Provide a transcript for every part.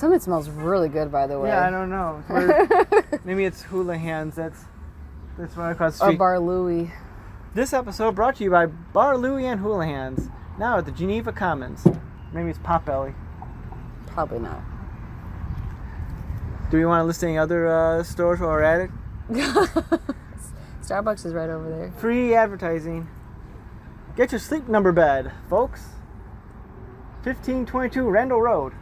Some of it smells really good, by the way. Yeah, I don't know. Maybe it's hula hands. That's right across the Or street. Bar Louie. This episode brought to you by Bar Louie and Hula Hands. Now at the Geneva Commons. Maybe it's Potbelly. Probably not. Do we want to list any other stores while we're at it? Starbucks is right over there. Free advertising. Get your sleep number bed, folks. 1522 Randall Road.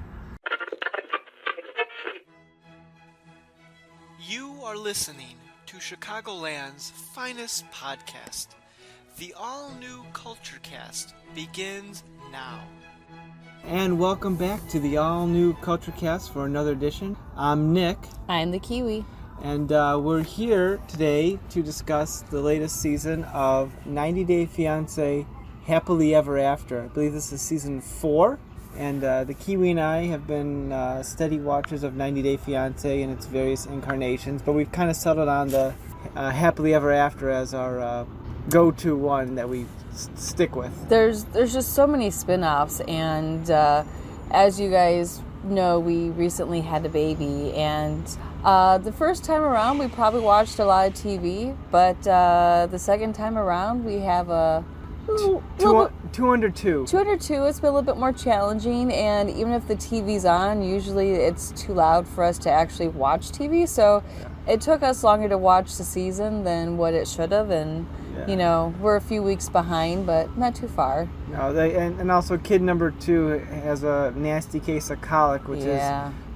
You are listening to Chicagoland's finest podcast. The all-new Culture Cast begins now. And welcome back to the all-new Culture Cast for another edition. I'm Nick. I'm the Kiwi. And we're here today to discuss the latest season of 90 Day Fiance Happily Ever After. I believe this is season 4. And the Kiwi and I have been steady watchers of 90 Day Fiance in its various incarnations. But we've kind of settled on the Happily Ever After as our go-to one that we stick with. There's just so many spin-offs. And as you guys know, we recently had a baby. And the first time around, we probably watched a lot of TV, but the second time around, we have a 202. 202. It's been a little bit more challenging, and even if the TV's on, usually it's too loud for us to actually watch TV. So it took us longer to watch the season than what it should have, and you know, we're a few weeks behind, but not too far. No, and also kid number 2 has a nasty case of colic, which is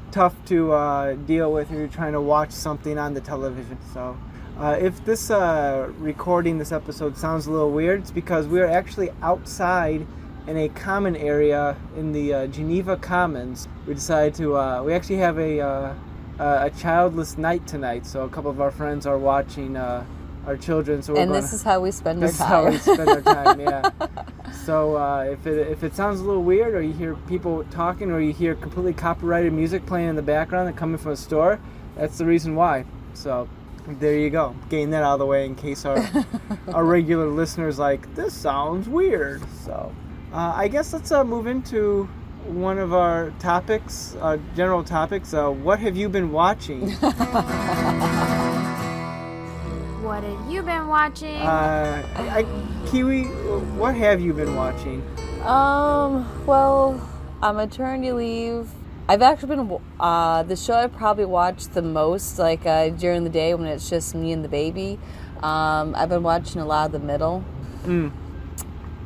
tough to deal with if you're trying to watch something on the television. So if this recording, this episode sounds a little weird, it's because we're actually outside in a common area in the Geneva Commons. We decided to, we actually have a childless night tonight, so a couple of our friends are watching our children. So this is how we spend our time. This is how we spend our time, yeah. So if it sounds a little weird, or you hear people talking, or you hear completely copyrighted music playing in the background and coming from a store, that's the reason why. So there you go. Getting that out of the way in case our regular listeners like, this sounds weird. So I guess let's move into one of our topics, general topics. What have you been watching? What have you been watching? Kiwi, what have you been watching? Well, on maternity leave, I've actually been, the show I probably watch the most, like, during the day when it's just me and the baby. I've been watching a lot of The Middle.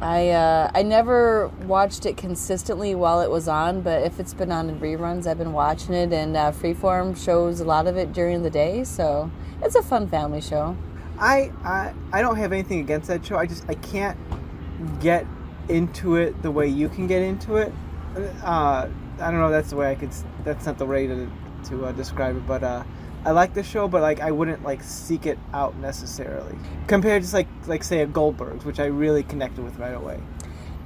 I never watched it consistently while it was on, but if it's been on in reruns, I've been watching it, and Freeform shows a lot of it during the day, so it's a fun family show. I don't have anything against that show. I can't get into it the way you can get into it. I don't know if that's the way that's not the way to describe it, but I like the show, but like I wouldn't like seek it out necessarily. Compared to like say a Goldbergs, which I really connected with right away.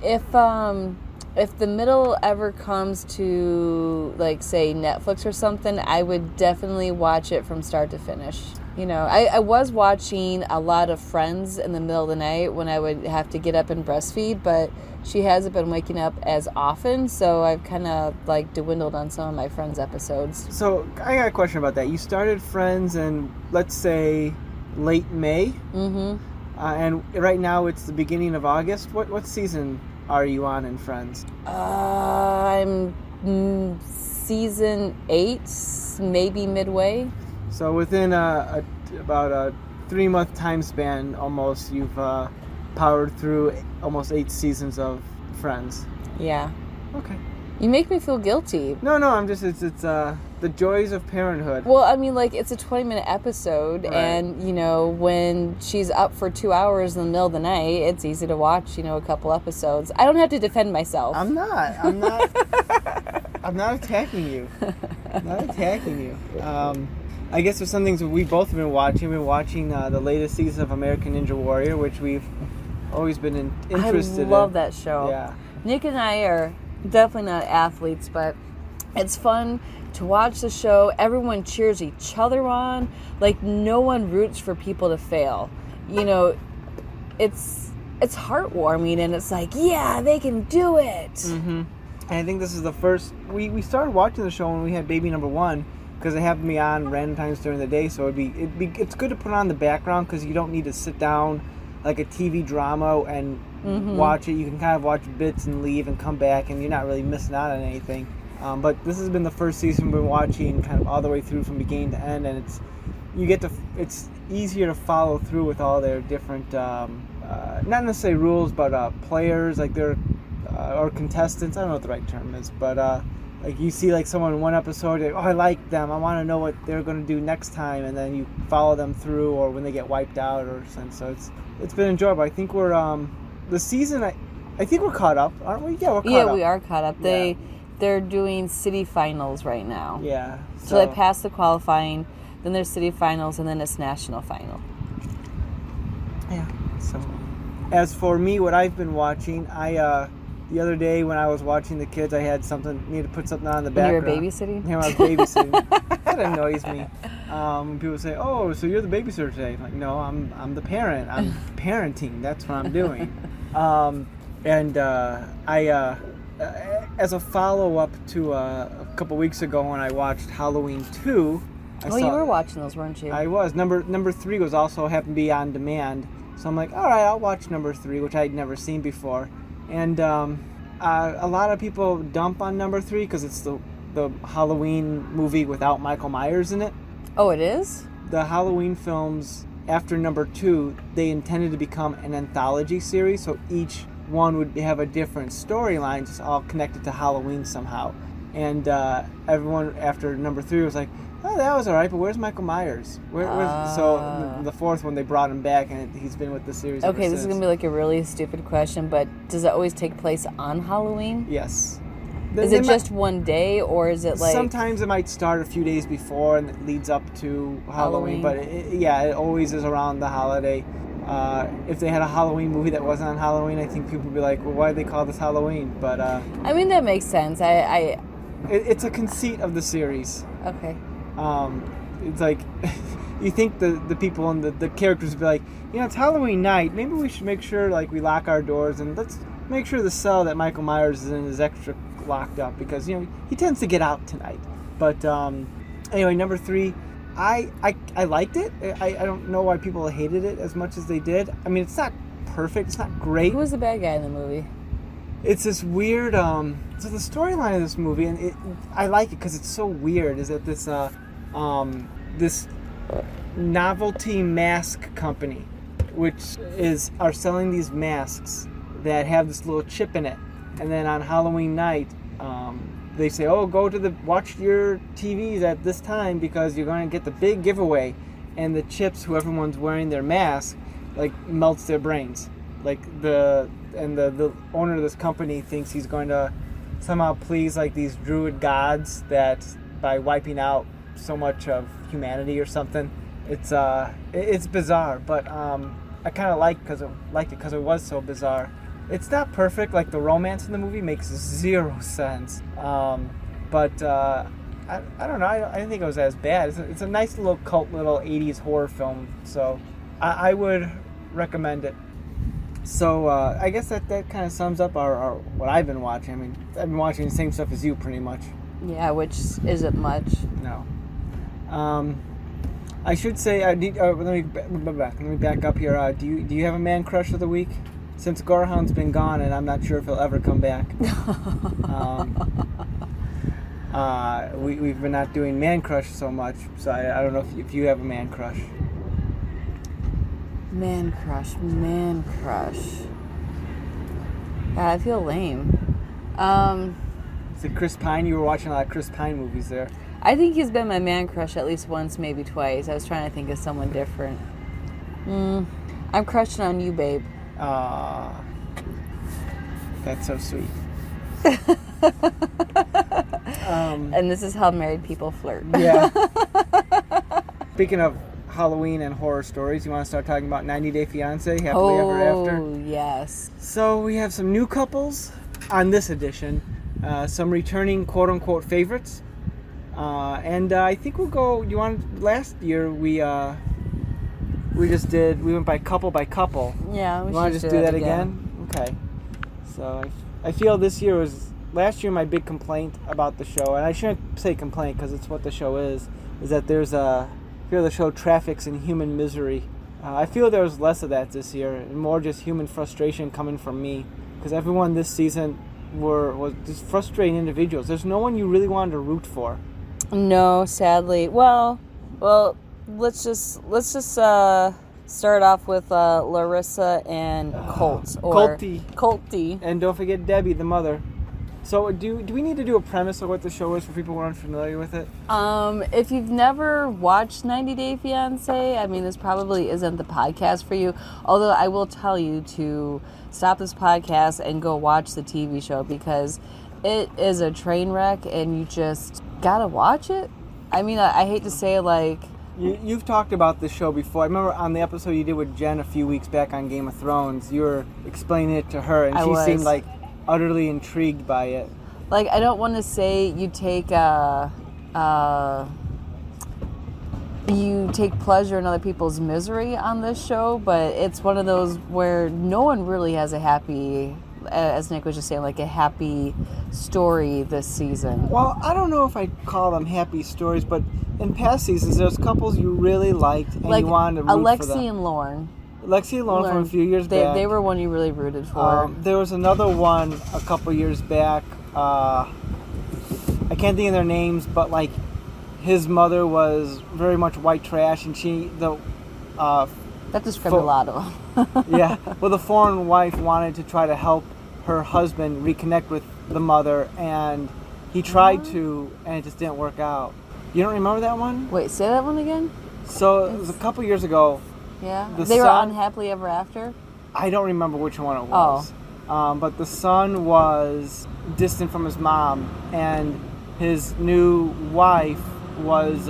If The Middle ever comes to, like, say, Netflix or something, I would definitely watch it from start to finish. You know, I was watching a lot of Friends in the middle of the night when I would have to get up and breastfeed, but she hasn't been waking up as often, so I've kind of, like, dwindled on some of my Friends episodes. So, I got a question about that. You started Friends in, let's say, late May? Mm-hmm. And right now it's the beginning of August. What season are you on in Friends? I'm season 8, maybe midway. So within about a 3-month time span, almost, you've powered through almost 8 seasons of Friends. Yeah. Okay. You make me feel guilty. No, I'm just, it's the joys of parenthood. Well, I mean, like, it's a 20-minute episode, right. And, you know, when she's up for 2 hours in the middle of the night, it's easy to watch, you know, a couple episodes. I don't have to defend myself. I'm not I'm not attacking you. I'm not attacking you. I guess there's some things that we both have been watching. We've been watching the latest season of American Ninja Warrior, which we've always been interested in. I love that show. Yeah. Nick and I are definitely not athletes, but it's fun to watch the show. Everyone cheers each other on. Like, no one roots for people to fail. You know, it's heartwarming, and it's like, yeah, they can do it. Mm-hmm. And I think this is the first... We started watching the show when we had baby number 1, because it happened to be on random times during the day, so it's good to put on the background, because you don't need to sit down like a TV drama and watch it. You can kind of watch bits and leave and come back, and you're not really missing out on anything. But this has been the first season we've been watching kind of all the way through from beginning to end, and it's easier to follow through with all their different, not necessarily rules, but players, like their, or contestants, I don't know what the right term is, but like you see like someone in one episode, oh, I like them, I want to know what they're going to do next time, and then you follow them through, or when they get wiped out or something. So it's been enjoyable. I think we're, the season, I think we're caught up, aren't we? Yeah, we're caught up. Yeah, we are caught up. They're doing city finals right now. Yeah. So they passed the qualifying, then there's city finals, and then it's national final. Yeah. So, as for me, what I've been watching, the other day when I was watching the kids, I had needed to put something on in the background. When you were babysitting? Yeah, when I was babysitting. That annoys me. When people say, "Oh, so you're the babysitter today?" I'm like, no, I'm the parent. I'm parenting. That's what I'm doing. As a follow-up to a couple weeks ago when I watched Halloween 2... you were watching those, weren't you? I was. Number 3 was also happened to be on demand. So I'm like, all right, I'll watch number 3, which I'd never seen before. And a lot of people dump on number 3 because it's the Halloween movie without Michael Myers in it. Oh, it is? The Halloween films after number 2, they intended to become an anthology series, so each one would have a different storyline, just all connected to Halloween somehow. And everyone after number 3 was like, oh, that was all right, but where's Michael Myers? So the 4th one, they brought him back, and he's been with the series ever Okay, this since. is going to be like a really stupid question, but does it always take place on Halloween? Yes. Is it just one day, or is it like... Sometimes it might start a few days before, and it leads up to Halloween. But it always is around the holiday. If they had a Halloween movie that wasn't on Halloween, I think people would be like, well, why do they call this Halloween? But I mean, that makes sense. It's a conceit of the series. Okay. It's like, you think the people and the characters would be like, it's Halloween night, maybe we should make sure like we lock our doors, and let's make sure the cell that Michael Myers is in is extra locked up, because he tends to get out tonight. But anyway, number 3, I liked it. I don't know why people hated it as much as they did. I mean, it's not perfect, it's not great. Who was the bad guy in the movie? It's this weird, so the storyline of this movie, and I like it because it's so weird, is that this novelty mask company, which are selling these masks that have this little chip in it, and then on Halloween night, they say, oh, watch your TVs at this time because you're going to get the big giveaway, and the chips, who everyone's wearing their mask, like melts their brains, like the owner of this company thinks he's going to somehow please like these druid gods that by wiping out so much of humanity or something. It's bizarre, but I kind of liked it because it was so bizarre. It's not perfect, like the romance in the movie makes 0 sense, but I don't know, I didn't think it was as bad. It's a nice little cult little 80s horror film, so I would recommend it. So I guess that kind of sums up our what I've been watching. I mean, I've been watching the same stuff as you pretty much. Yeah, which isn't much. No. I should say, let me back up here. Do you have a man crush of the week? Since Gorehound's been gone, and I'm not sure if he'll ever come back. We've been not doing man crush so much, so I don't know if you have a man crush. Man crush. God, I feel lame. Is it Chris Pine? You were watching a lot of Chris Pine movies there. I think he's been my man crush at least once, maybe twice. I was trying to think of someone different. I'm crushing on you, babe. Aww. That's so sweet. And this is how married people flirt. Yeah. Speaking of Halloween and horror stories, you want to start talking about 90 Day Fiance, Happily Ever After? Oh, yes. So we have some new couples on this edition, some returning quote-unquote favorites, and I think we'll go, last year we went by couple. Yeah, we want to just do that again? Okay. So I feel this year was last year my big complaint about the show, and I shouldn't say complaint because it's what the show is that there's I feel the show traffics in human misery. I feel there was less of that this year, and more just human frustration coming from me, because everyone this season was just frustrating individuals. There's no one you really wanted to root for. No, sadly. Well, let's just start off with Larissa and Coltee. And don't forget Debbie, the mother. So do we need to do a premise of what the show is for people who aren't familiar with it? If you've never watched 90 Day Fiance, I mean, this probably isn't the podcast for you. Although I will tell you to stop this podcast and go watch the TV show, because it is a train wreck and you just gotta watch it. I mean, I hate to say it, like... You've talked about this show before. I remember on the episode you did with Jen a few weeks back on Game of Thrones, you were explaining it to her, and she seemed like utterly intrigued by it. Like, I don't want to say you take pleasure in other people's misery on this show, but it's one of those where no one really has a happy, as Nick was just saying, like a happy story this season. Well, I don't know if I call them happy stories, but in past seasons there's couples you really liked and you wanted to root for them. Alexi and Lauren. Alexi and Lauren from a few years back. They were one you really rooted for. There was another one a couple years back. I can't think of their names, but like his mother was very much white trash, and that described a lot of them. Yeah. Well, the foreign wife wanted to try to help her husband reconnect with the mother, and he tried to, and it just didn't work out. You don't remember that one? Wait, say that one again? So it was a couple years ago. Yeah. They were unhappily ever after? I don't remember which one it was. But the son was distant from his mom, and his new wife was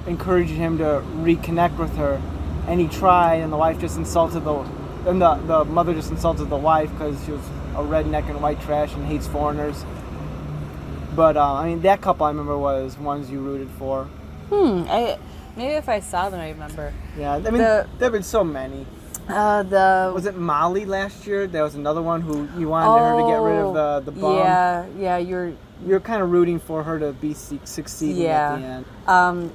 encouraging him to reconnect with her, and he tried, and the wife just insulted the mother just insulted the wife because she was a redneck and white trash and hates foreigners. But I mean, that couple I remember was ones you rooted for. Maybe if I saw them, I remember. Yeah, I mean, there have been so many. Was it Molly last year? There was another one who you wanted her to get rid of the bum. Yeah, you're kind of rooting for her to be succeeding at the end.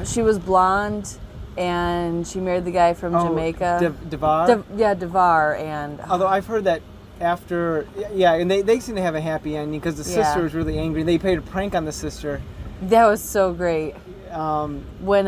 She was blonde, and she married the guy from Jamaica. Devar? Devar, and... Although I've heard that after... Yeah, and they seem to have a happy ending because the sister was really angry. They played a prank on the sister. That was so great. When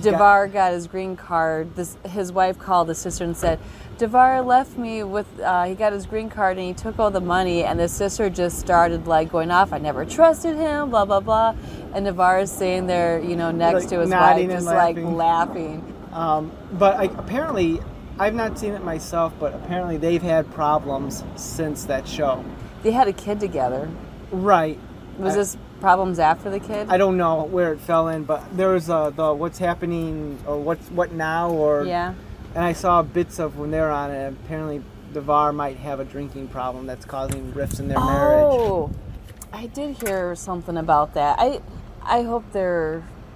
Devar got his green card, his wife called the sister and said, Devar left me with, he got his green card and he took all the money, and the sister just started like going off, I never trusted him, blah, blah, blah. And Devar is sitting there, next to his wife, just laughing. But apparently, I've not seen it myself, but apparently they've had problems since that show. They had a kid together. Right. Was this problems after the kid? I don't know where it fell in, but there was the What's Happening or What Now, or and I saw bits of when they're on it. Apparently, Devar might have a drinking problem that's causing rifts in their marriage. Oh, I did hear something about that. I hope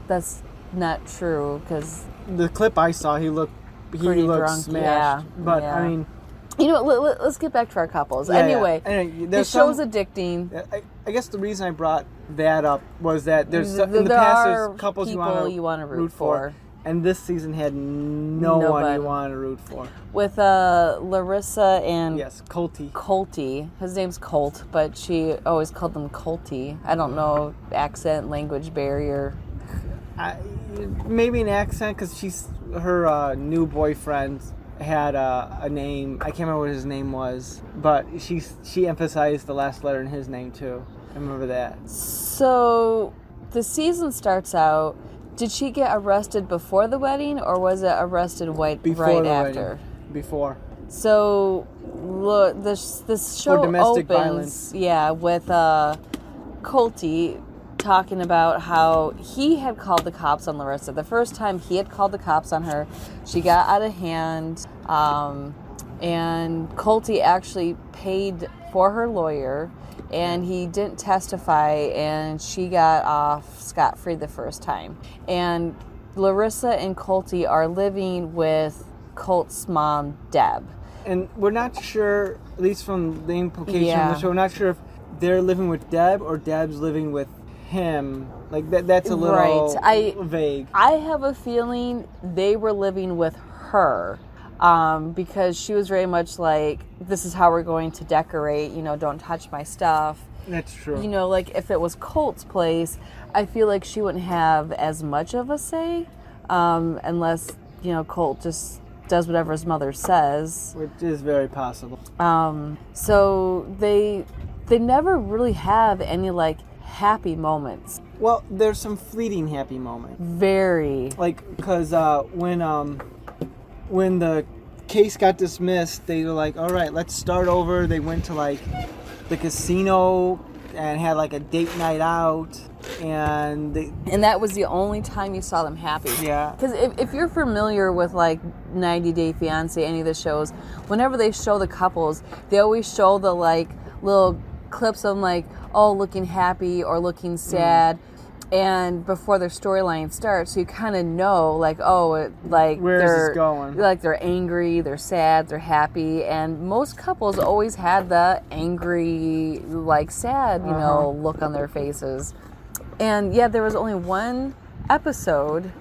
that's not true, because the clip I saw, he looked drunk, smashed. But I mean. Let's get back to our couples. Anyway, the show's addicting. I guess the reason I brought that up was that in the past there's couples you want to root for, and this season had no one you want to root for. With Larissa and Coltee. His name's Colt, but she always called them Coltee. I don't know, accent, language barrier. Maybe an accent, because her new boyfriend had a name. I can't remember what his name was, but she emphasized the last letter in his name too. I remember that. So the season starts out. Did she get arrested before the wedding, or was it arrested right after? Before. So look, this show for domestic opens, violence. Yeah, with Coltee talking about how he had called the cops on Larissa. The first time he had called the cops on her, she got out of hand, and Coltee actually paid for her lawyer, and he didn't testify, and she got off scot-free the first time. And Larissa and Coltee are living with Colt's mom, Deb. And we're not sure, at least from the implication of the show, we're not sure if they're living with Deb or Deb's living with him. Like, that's a little vague. I have a feeling they were living with her. Because she was very much like, this is how we're going to decorate, don't touch my stuff. That's true. Like if it was Colt's place, I feel like she wouldn't have as much of a say, unless, Colt just does whatever his mother says. Which is very possible. So they never really have any, like, happy moments. Well, there's some fleeting happy moments. Very. Like, because when the case got dismissed, they were like, all right, let's start over. They went to, like, the casino and had, like, a date night out. And that was the only time you saw them happy. Yeah. Because if you're familiar with, like, 90 Day Fiance, any of the shows, whenever they show the couples, they always show the, like, little clips of them, like, looking happy or looking sad. And before their storyline starts, you kind of know, like, where's this going? Like, they're angry, they're sad, they're happy, and most couples always had the angry, like, sad, look on their faces. And yeah, there was only one episode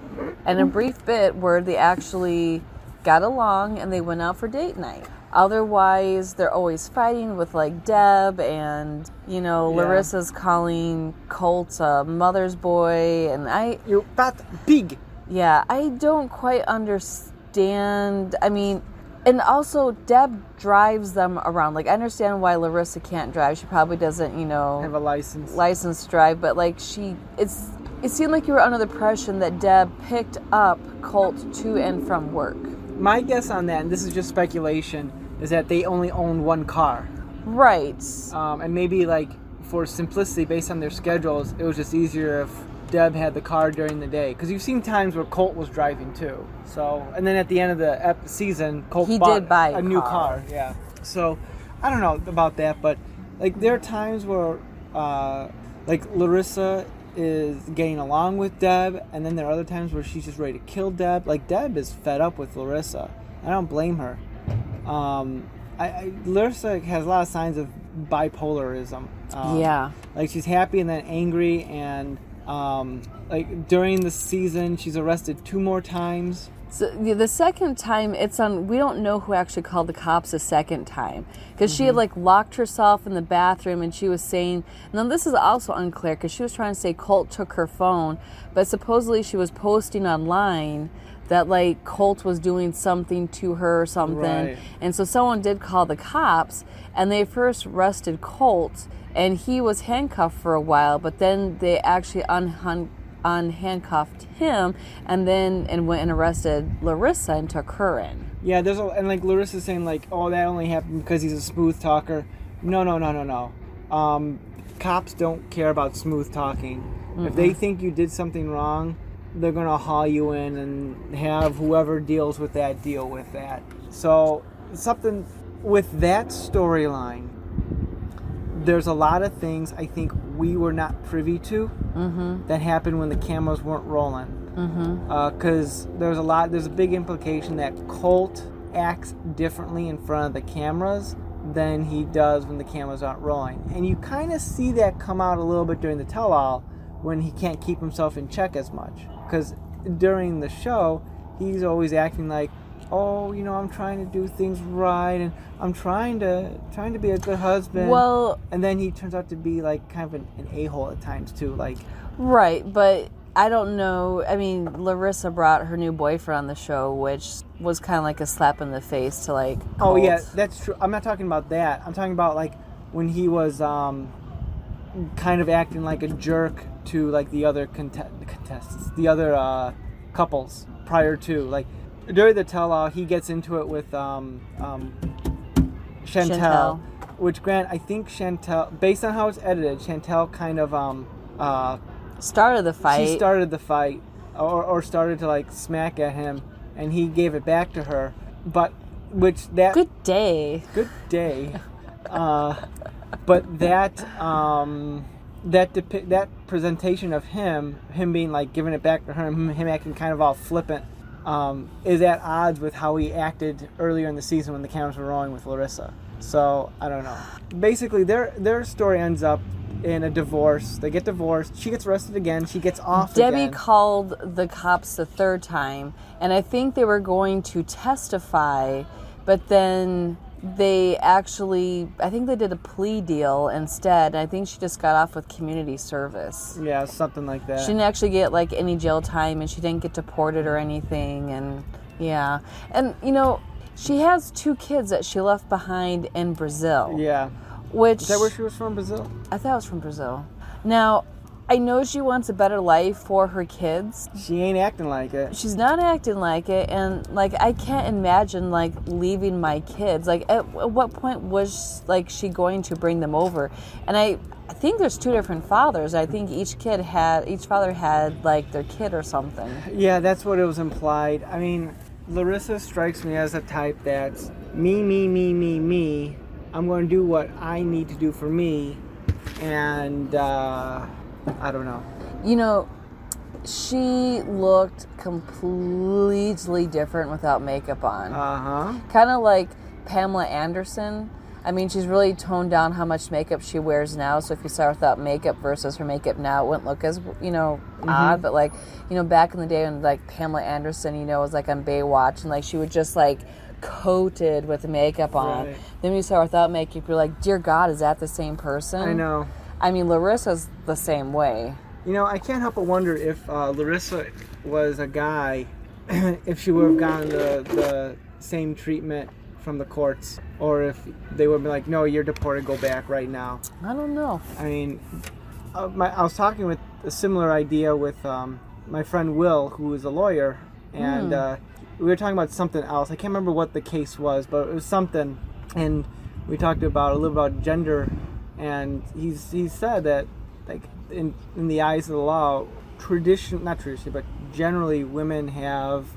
and a brief bit where they actually got along and they went out for date night. Otherwise, they're always fighting with, like, Deb, and, Larissa's calling Colt a mother's boy, and You fat pig! Yeah, I don't quite understand. I mean, and also, Deb drives them around. Like, I understand why Larissa can't drive. She probably doesn't, have a license to drive, but, like, it seemed like you were under the impression that Deb picked up Colt to and from work. My guess on that, and this is just speculation, is that they only own one car. Right. And maybe, like, for simplicity, based on their schedules, it was just easier if Deb had the car during the day. Because you've seen times where Colt was driving, too. So, and then at the end of the season, Colt bought a new car. Yeah. So, I don't know about that, but, like, there are times where, like, Larissa is getting along with Deb, and then there are other times where she's just ready to kill Deb. Like, Deb is fed up with Larissa. I don't blame her. Larissa has a lot of signs of bipolarism. Like, she's happy and then angry, and like, during the season she's arrested 2 more times. So the second time, we don't know who actually called the cops the second time, because she had, like, locked herself in the bathroom, and she was saying, now this is also unclear, because she was trying to say Colt took her phone, but supposedly she was posting online that, like, Colt was doing something to her or something. Right. And so someone did call the cops, and they first arrested Colt, and he was handcuffed for a while, but then they actually unhandcuffed him, and went and arrested Larissa and took her in. Yeah, and, like, Larissa's saying, like, oh, that only happened because he's a smooth talker. No. Cops don't care about smooth talking. Mm-hmm. If they think you did something wrong, they're going to haul you in and have whoever deals with that deal with that. So, something with that storyline, there's a lot of things I think we were not privy to that happened when the cameras weren't rolling. Because there's a big implication that Colt acts differently in front of the cameras than he does when the cameras aren't rolling. And you kind of see that come out a little bit during the tell-all when he can't keep himself in check as much. Because during the show, he's always acting like, oh, I'm trying to do things right, and I'm trying to be a good husband. Well, and then he turns out to be, like, kind of an a-hole at times too, like. Right, but I don't know. I mean, Larissa brought her new boyfriend on the show, which was kind of like a slap in the face to, like, Colt. Oh yeah, that's true. I'm not talking about that. I'm talking about, like, when he was kind of acting like a jerk to, like, the other contestants, the other couples prior to, like, during the tell-all, he gets into it with Chantel, which, I think Chantel, based on how it's edited, Chantel kind of started the fight. She started the fight, or started to, like, smack at him, and he gave it back to her. But good day. But that presentation of him being, like, giving it back to her, him acting kind of all flippant, is at odds with how he acted earlier in the season when the cameras were rolling with Larissa. So, I don't know. Basically, their story ends up in a divorce. They get divorced. She gets arrested again. She gets off Debbie again. called the cops the third time, and I think they were going to testify, but then they actually, I think they did a plea deal instead, and I think she just got off with community service. Yeah, something like that. She didn't actually get, like, any jail time, and she didn't get deported or anything, and, yeah. And, you know, she has 2 kids that she left behind in Brazil. Yeah. Which, is that where she was from, Brazil? I thought it was from Brazil. Now, I know she wants a better life for her kids. She ain't acting like it. She's not acting like it, and, like, I can't imagine, like, leaving my kids. Like, at what point was, like, she going to bring them over? And I think there's 2 different fathers. I think each father had, like, their kid or something. Yeah, that's what it was implied. I mean, Larissa strikes me as a type that's me. I'm going to do what I need to do for me, and I don't know. You know, she looked completely different without makeup on. Uh-huh. Kind of like Pamela Anderson. I mean, she's really toned down how much makeup she wears now, so if you saw her without makeup versus her makeup now, it wouldn't look as, odd, but, like, back in the day when, like, Pamela Anderson, was, like, on Baywatch, and, like, she would just, like, coated with makeup on. Right. Then when you saw her without makeup, you're like, dear God, is that the same person? I know. I mean, Larissa's the same way. I can't help but wonder if Larissa was a guy, if she would have gotten the same treatment from the courts, or if they would be like, no, you're deported, go back right now. I don't know. I mean, I was talking with a similar idea with my friend Will, who is a lawyer, and we were talking about something else. I can't remember what the case was, but it was something, and we talked about a little about gender, and he said that, like, in the eyes of the law, not traditionally, but generally women have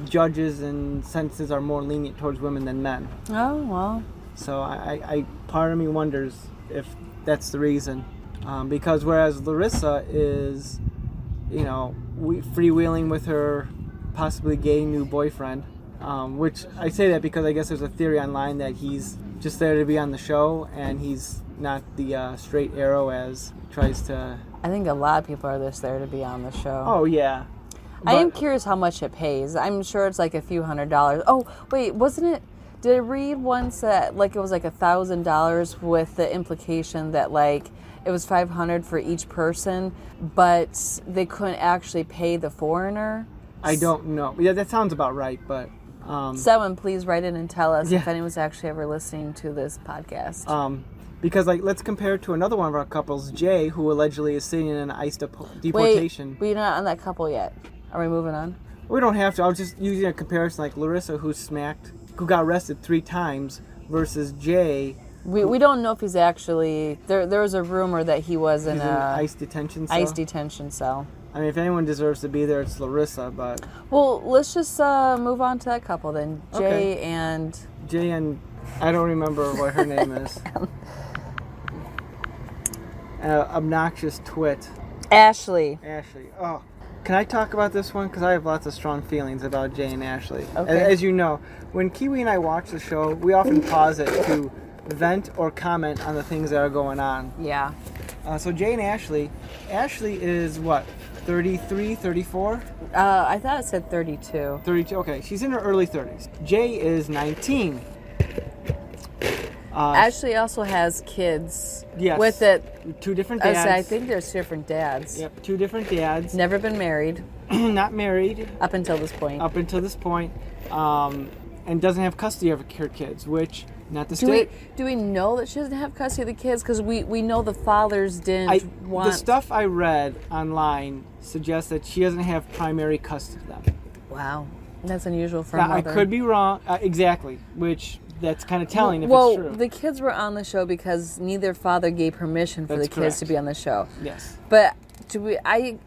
judges and sentences are more lenient towards women than men. Oh, well. So I part of me wonders if that's the reason, because whereas Larissa is, freewheeling with her possibly gay new boyfriend, which I say that because I guess there's a theory online that he's just there to be on the show and he's not the straight arrow as he tries to. I think a lot of people are just there to be on the show. Oh yeah. I am curious how much it pays. I'm sure it's like a few $100s. Oh, wait, wasn't it? Did I read once that, like, it was like $1,000 with the implication that, like, it was $500 for each person, but they couldn't actually pay the foreigner? I don't know. Yeah, that sounds about right, but... Someone please write in and tell us if anyone's actually ever listening to this podcast. Because, like, let's compare it to another one of our couples, Jay, who allegedly is sitting in an ICE deportation. Wait, we're not on that couple yet. Are we moving on? We don't have to. I was just using a comparison, like Larissa, who got arrested 3 times, versus Jay. We don't know if he's actually... There was a rumor that he was in an ICE detention cell. ICE detention cell. I mean, if anyone deserves to be there, it's Larissa, but... Well, let's just move on to that couple then. Jay and... I don't remember what her name is. Obnoxious twit. Ashley. Oh. Can I talk about this one? Because I have lots of strong feelings about Jay and Ashley. Okay. As you know, when Kiwi and I watch the show, we often pause it to vent or comment on the things that are going on. Yeah. So Jay and Ashley is what, 33, 34? I thought it said 32. 32, okay. She's in her early 30s. Jay is 19. Ashley also has kids. Yes. With it. 2 different dads. I think there's different dads. Yep, 2 different dads. Never been married. Not married. Up until this point. And doesn't have custody of her kids, which, not the state. Do we know that she doesn't have custody of the kids? Because we know the fathers didn't want... The stuff I read online suggests that she doesn't have primary custody of them. Wow. That's unusual for a mother. I could be wrong. Exactly. Which... That's kind of telling if it's true. Well, the kids were on the show because neither father gave permission for the kids to be on the show. Yes. But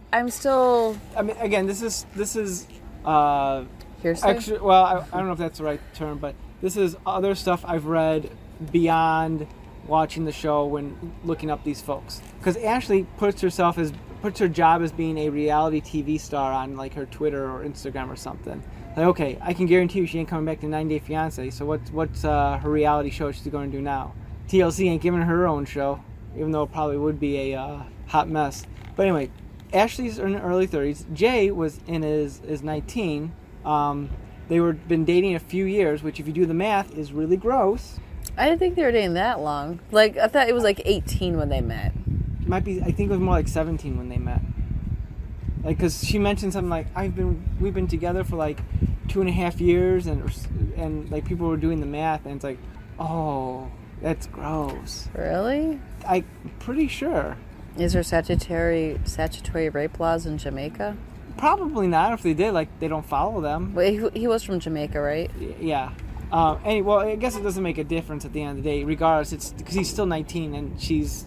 I'm still... I mean, again, this is hearsay? Actually, well, I don't know if that's the right term, but this is other stuff I've read beyond watching the show when looking up these folks. Because Ashley puts herself as puts her job as being a reality TV star on like her Twitter or Instagram or something. Like, okay, I can guarantee you she ain't coming back to 90 Day Fiance. So what's her reality show she's going to do now? TLC ain't giving her own show, even though it probably would be a hot mess. But anyway, Ashley's in her early 30s. Jay was in his 19. They were been dating a few years, which if you do the math is really gross. I didn't think they were dating that long. Like, I thought it was like 18 when they met. Might be. I think it was more like 17 when they met. Like, cause she mentioned something like we've been together for like 2.5 years, and like people were doing the math, and it's like, oh, that's gross. Really? I'm pretty sure. Is there statutory rape laws in Jamaica? Probably not. If they did, like, they don't follow them. Well, he was from Jamaica, right? Yeah. Well, I guess it doesn't make a difference at the end of the day. Regardless, it's because he's still 19 and she's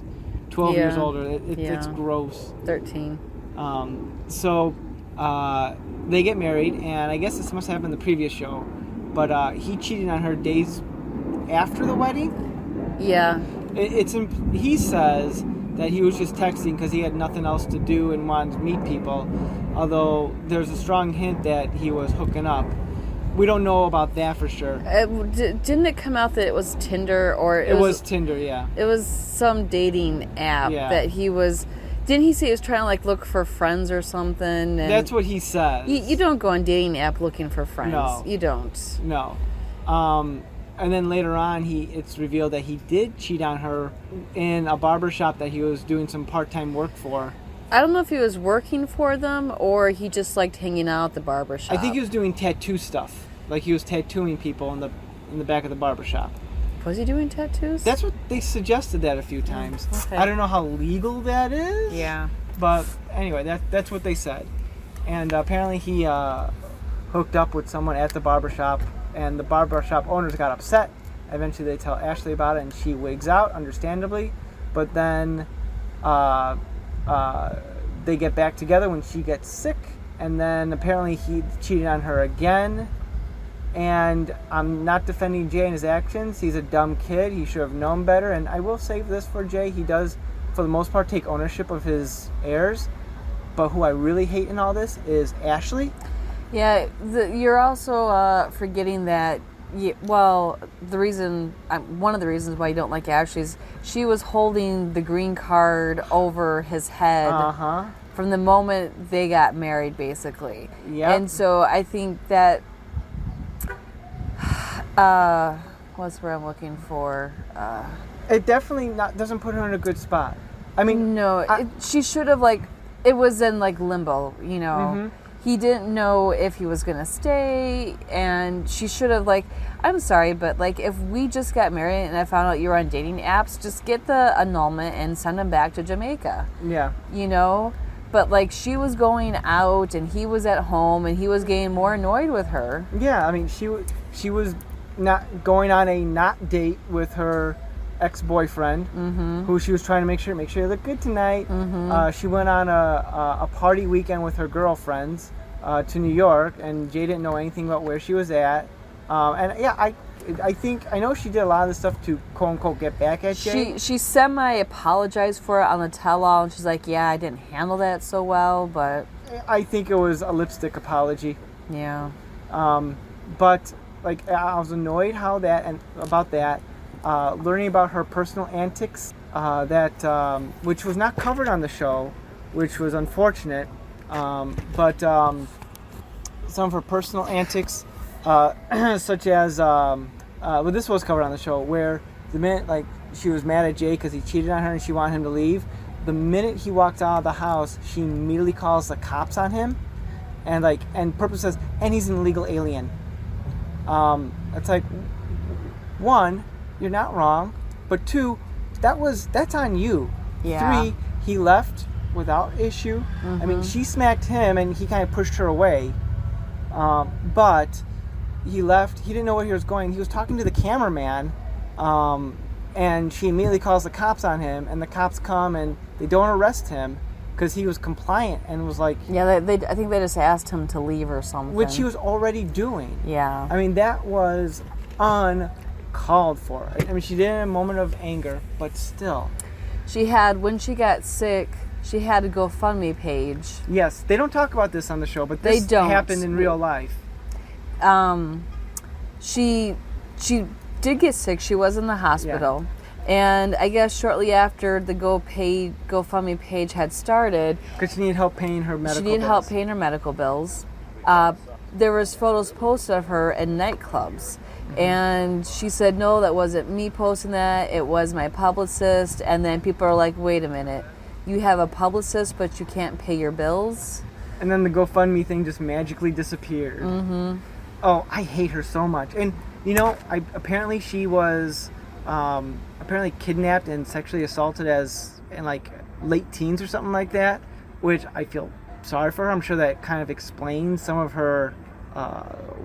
12 years older. It's gross. 13. So they get married, and I guess this must have happened in the previous show, but he cheated on her days after the wedding. Yeah. He says that he was just texting because he had nothing else to do and wanted to meet people, although there's a strong hint that he was hooking up. We don't know about that for sure. Didn't it come out that it was Tinder or it was Tinder? Yeah, it was some dating app that he was. Didn't he say he was trying to like look for friends or something? And that's what he says. You don't go on dating app looking for friends. No, you don't. No. And then later on, it's revealed that he did cheat on her in a barbershop that he was doing some part-time work for. I don't know if he was working for them or he just liked hanging out at the barbershop. I think he was doing tattoo stuff. Like he was tattooing people in the back of the barbershop. Was he doing tattoos? That's what they suggested that a few times. Okay. I don't know how legal that is. Yeah. But anyway, that's what they said. And apparently he hooked up with someone at the barbershop, and the barbershop owners got upset. Eventually they tell Ashley about it, and she wigs out, understandably. But then they get back together when she gets sick, and then apparently he cheated on her again. And I'm not defending Jay and his actions. He's a dumb kid. He should have known better. And I will say this for Jay. He does, for the most part, take ownership of his errors. But who I really hate in all this is Ashley. Yeah, you're also forgetting that, one of the reasons why you don't like Ashley is she was holding the green card over his head from the moment they got married, basically. Yeah. And so I think that... what's what I'm looking for? It definitely doesn't put her in a good spot. I mean, no, she should have it was in limbo. You know, he didn't know if he was gonna stay, and she should have I'm sorry, but if we just got married and I found out you were on dating apps, just get the annulment and send him back to Jamaica. Yeah. You know. But she was going out and he was at home and he was getting more annoyed with her. Yeah, I mean she was not going on a not date with her ex-boyfriend, who she was trying to make sure you look good tonight. She went on a party weekend with her girlfriends to New York, and Jay didn't know anything about where she was at. I know she did a lot of the stuff to quote unquote get back at Jay. She semi-apologized for it on the tell-all, and she's like, yeah, I didn't handle that so well, but... I think it was a lipstick apology. Yeah. But I was annoyed about that. Learning about her personal antics, which was not covered on the show, which was unfortunate. But some of her personal antics, such as this was covered on the show, where the minute she was mad at Jay because he cheated on her and she wanted him to leave, the minute he walked out of the house, she immediately calls the cops on him, and purpose says, and he's an illegal alien. It's one, you're not wrong, but two, that's on you. Yeah. 3, he left without issue. I mean, she smacked him and he kind of pushed her away, but he left. He didn't know where he was going. He was talking to the cameraman, and she immediately calls the cops on him, and the cops come and they don't arrest him because he was compliant and was like... Yeah, I think they just asked him to leave or something. Which he was already doing. Yeah. I mean, that was uncalled for. I mean, she did it in a moment of anger, but still. She had, when she got sick, she had a GoFundMe page. Yes, they don't talk about this on the show, but this happened in real life. She did get sick. She was in the hospital. Yeah. And I guess shortly after the GoFundMe page had started... Because she needed help paying her medical bills. She needed help paying her medical bills. There was photos posted of her in nightclubs. And she said, no, that wasn't me posting that. It was my publicist. And then people are like, wait a minute. You have a publicist, but you can't pay your bills? And then the GoFundMe thing just magically disappeared. Mm-hmm. Oh, I hate her so much. And, apparently she was apparently kidnapped and sexually assaulted in, like, late teens or something like that, which I feel sorry for her. I'm sure that kind of explains some of her,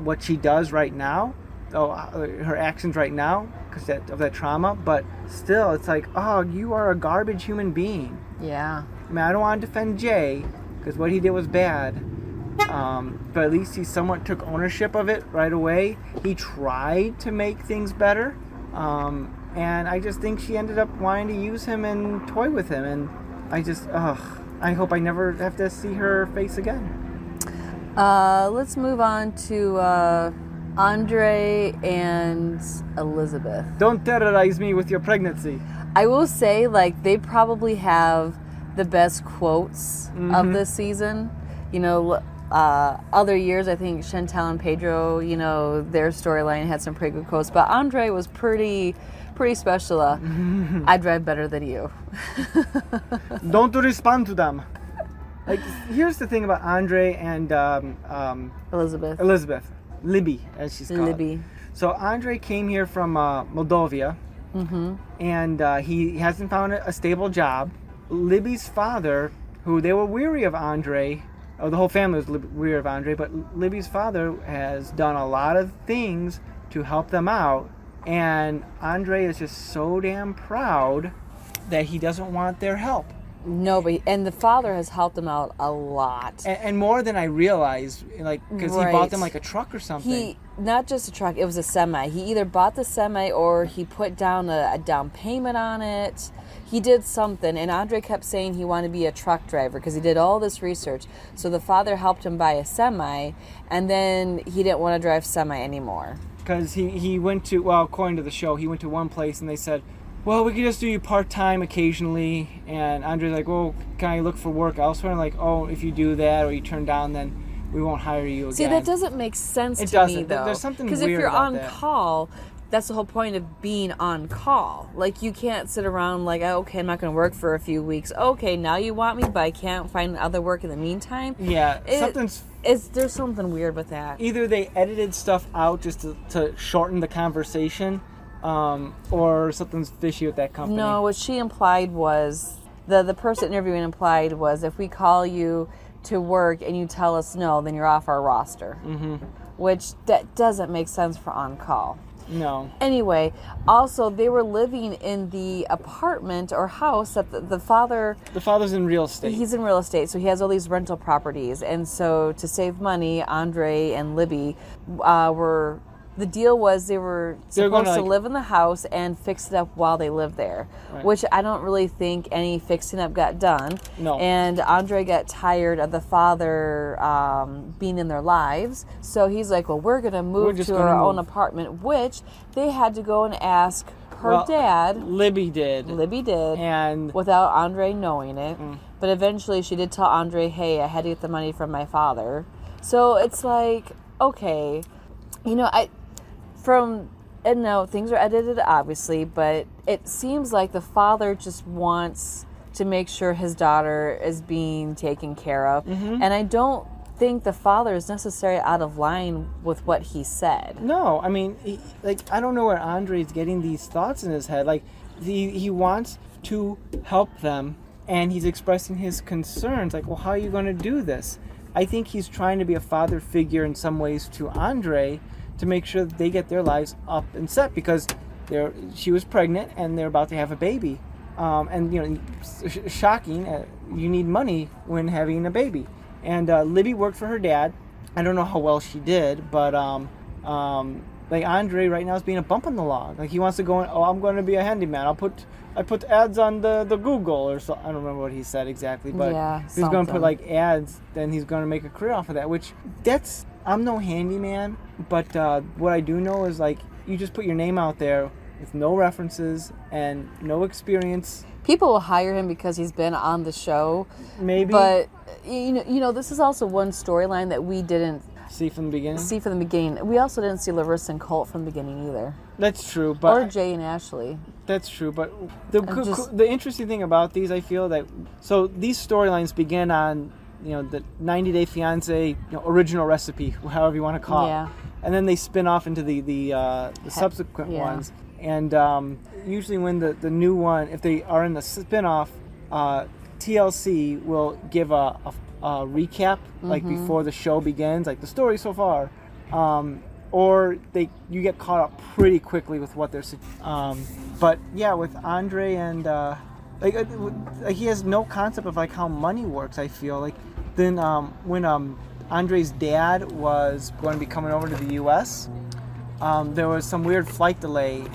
what she does right now. Her actions right now because of that trauma, but still, it's like, oh, you are a garbage human being. Yeah. I mean, I don't want to defend Jay because what he did was bad, but at least he somewhat took ownership of it right away. He tried to make things better, and I just think she ended up wanting to use him and toy with him, and I hope I never have to see her face again. Let's move on to Andre and Elizabeth. Don't terrorize me with your pregnancy. I will say, like, they probably have the best quotes of this season. Other years, I think Chantel and Pedro, their storyline had some pretty good quotes, but Andre was pretty special. I drive better than you. Don't respond to them. Like, here's the thing about Andre and Elizabeth. Libby, as she's called. Libby. So Andre came here from Moldova, and he hasn't found a stable job. Libby's father, who they were weary of Andre, the whole family was weary of Andre, but Libby's father has done a lot of things to help them out, and Andre is just so damn proud that he doesn't want their help. No, and the father has helped them out a lot. And more than I realized, like, because he bought them like a truck or something. Not just a truck, it was a semi. He either bought the semi or he put down a down payment on it. He did something, and Andre kept saying he wanted to be a truck driver because he did all this research. So the father helped him buy a semi, and then he didn't want to drive semi anymore. Because he went to, well, according to the show, he went to one place and they said, well, we could just do you part-time occasionally. And Andre's like, well, can I look for work elsewhere? And like, oh, if you do that or you turn down, then we won't hire you again. See, that doesn't make sense to me, though. There's something weird about that. Because if you're on call, that's the whole point of being on call. Like, you can't sit around like, oh, okay, I'm not going to work for a few weeks. Okay, now you want me, but I can't find other work in the meantime. Yeah, there's something weird with that. Either they edited stuff out just to shorten the conversation, or something's fishy with that company. No, what she implied was, the person interviewing implied was, if we call you to work and you tell us no, then you're off our roster. Mm-hmm. Which, that doesn't make sense for on-call. No. Anyway, also, they were living in the apartment or house that the father... The father's in real estate. He's in real estate, so he has all these rental properties. And so, to save money, Andre and Libby were... The deal was they were supposed to live in the house and fix it up while they lived there, right. Which I don't really think any fixing up got done. No. And Andre got tired of the father being in their lives, so he's like, well, we're going to move to our own apartment, which they had to go and ask her dad. Libby did. And without Andre knowing it. But eventually she did tell Andre, hey, I had to get the money from my father. So it's like, okay, and now things are edited, obviously, but it seems like the father just wants to make sure his daughter is being taken care of. Mm-hmm. And I don't think the father is necessarily out of line with what he said. No, I mean, I don't know where Andre's getting these thoughts in his head. Like, he wants to help them, and he's expressing his concerns. Like, well, how are you going to do this? I think he's trying to be a father figure in some ways to Andre, to make sure that they get their lives up and set, because she was pregnant and they're about to have a baby. Shocking, you need money when having a baby. And Libby worked for her dad. I don't know how well she did, but like Andre right now is being a bump on the log. Like he wants to go in, I'm going to be a handyman. I put ads on the Google or so. I don't remember what he said exactly, but if he's going to put like ads, then he's going to make a career off of that. Which I'm no handyman, but what I do know is like you just put your name out there with no references and no experience. People will hire him because he's been on the show. Maybe, but you know, this is also one storyline that we didn't see from the beginning. We also didn't see Larissa and Colt from the beginning either. That's true, but or Jay and Ashley. That's true, but the interesting thing about these, I feel that so these storylines begin on the 90 Day Fiance original recipe, however you want to call it, and then they spin off into the subsequent ones. And usually when the new one, if they are in the spin-off, TLC will give a recap, like before the show begins, like the story so far, or you get caught up pretty quickly with what they're but yeah, with Andre and like he has no concept of like how money works. I feel like then when Andre's dad was going to be coming over to the U.S., there was some weird flight delay,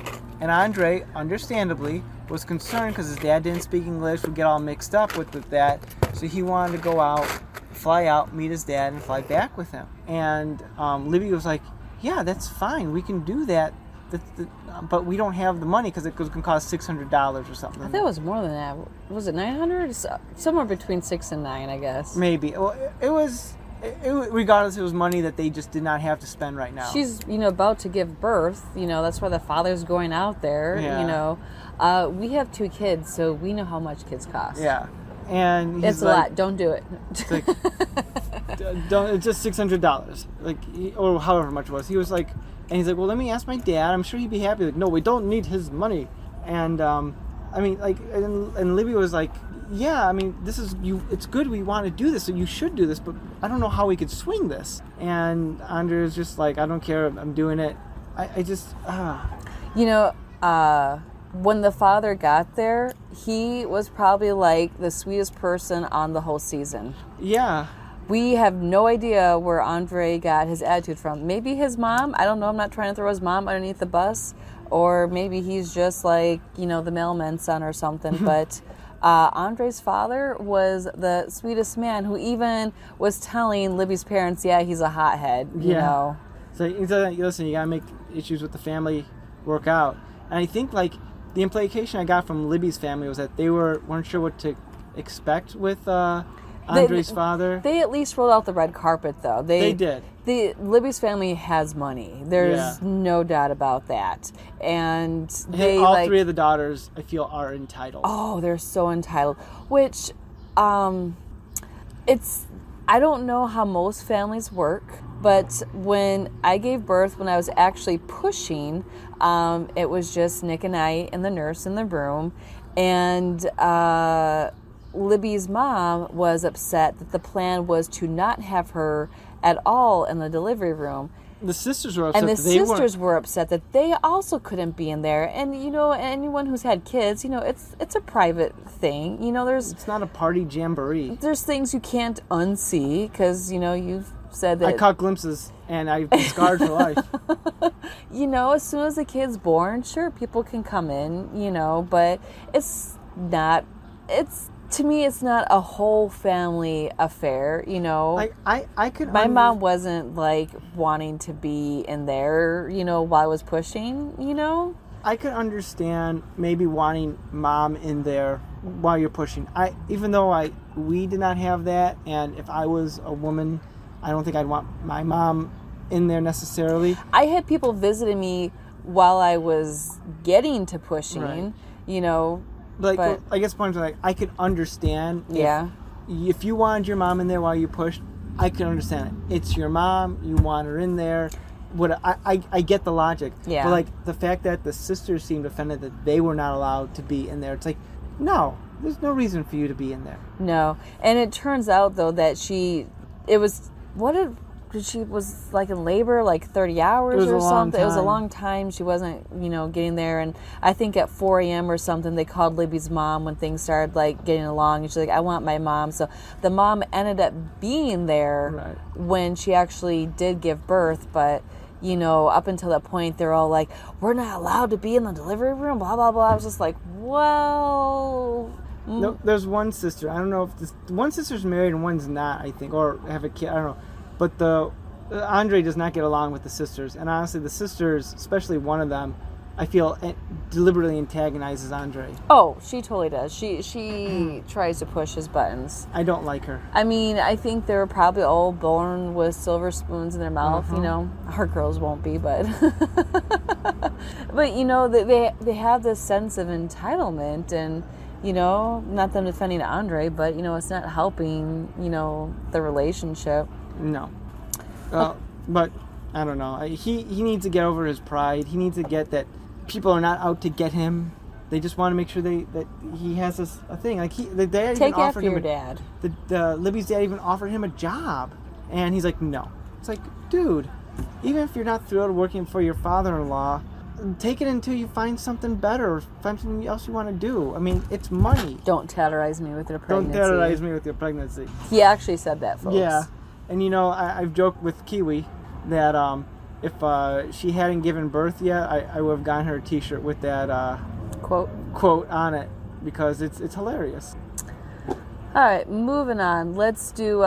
and Andre, understandably, was concerned because his dad didn't speak English, would get all mixed up with that, so he wanted to go out, fly out, meet his dad, and fly back with him. And Libby was like, yeah, that's fine, we can do that, but we don't have the money because it can cost $600 or something. I thought it was more than that. Was it $900? Somewhere between $6 and $9, I guess. Maybe. Well, it was... regardless, it was money that they just did not have to spend right now. She's, about to give birth. That's why the father's going out there. Yeah. We have 2 kids, so we know how much kids cost. Yeah, and it's a lot. Don't do it. It's like, it's just $600, or however much it was. He was like, and he's like, well, let me ask my dad. I'm sure he'd be happy. Like, no, we don't need his money. And and Libby was like, yeah, I mean, this is it's good, we want to do this, so you should do this, but I don't know how we could swing this. And Andre was just like, I don't care, I'm doing it. When the father got there, he was probably like the sweetest person on the whole season. Yeah. We have no idea where Andre got his attitude from. Maybe his mom, I don't know, I'm not trying to throw his mom underneath the bus, or maybe he's just like, the mailman's son or something, but... Andre's father was the sweetest man, who even was telling Libby's parents, yeah, he's a hothead, you know. So listen, you gotta make issues with the family work out. And I think like the implication I got from Libby's family was that they weren't sure what to expect with Andre's father. They at least rolled out the red carpet, though. They did. Libby's family has money. There's no doubt about that. And all 3 of the daughters, I feel, are entitled. Oh, they're so entitled. Which, I don't know how most families work, but when I gave birth, when I was actually pushing, it was just Nick and I and the nurse in the room, and Libby's mom was upset that the plan was to not have her at all in the delivery room. The sisters were upset. And the sisters were upset that they also couldn't be in there. And, anyone who's had kids, it's a private thing. It's not a party jamboree. There's things you can't unsee because, you've said that... I caught glimpses and I've been scarred for life. As soon as the kid's born, sure, people can come in, but it's not... To me, it's not a whole family affair, I could. My mom wasn't like wanting to be in there, while I was pushing, I could understand maybe wanting mom in there while you're pushing. Even though we did not have that, and if I was a woman, I don't think I'd want my mom in there necessarily. I had people visiting me while I was getting to pushing, But I guess points like I could understand. If you wanted your mom in there while you pushed, I could understand it. It's your mom. You want her in there. I get the logic. Yeah. But the fact that the sisters seemed offended that they were not allowed to be in there, it's like, no, there's no reason for you to be in there. No, and it turns out though that she was like in labor like 30 hours or something. It was a long time. She wasn't, getting there. And I think at 4 a.m. or something, they called Libby's mom when things started like getting along. And she's like, I want my mom. So the mom ended up being there when she actually did give birth. But, you know, up until that point, they're all like, we're not allowed to be in the delivery room, blah, blah, blah. I was just like, well... No, there's one sister. I don't know if one sister's married and one's not, I think, or have a kid. I don't know. But Andre does not get along with the sisters. And honestly, the sisters, especially one of them, I feel deliberately antagonizes Andre. Oh, she totally does. She tries to push his buttons. I don't like her. I mean, I think they're probably all born with silver spoons in their mouth, you know. Our girls won't be, but... But, you know, they have this sense of entitlement, and, you know, not them defending Andre, but, you know, it's not helping, you know, the relationship. No. But, I don't know. He needs to get over his pride. He needs to get that people are not out to get him. They just want to make sure that he has a thing. Like the dad Take even offered after him your dad. The Libby's dad even offered him a job, and he's like, no. It's like, dude, even if you're not thrilled working for your father-in-law, take it until you find something better or find something else you want to do. I mean, it's money. Don't terrorize me with your pregnancy. Don't terrorize me with your pregnancy. He actually said that, folks. Yeah, and you know, I've joked with Kiwi that if she hadn't given birth yet, I would have gotten her a T-shirt with that quote on it, because it's hilarious. All right, moving on. Let's do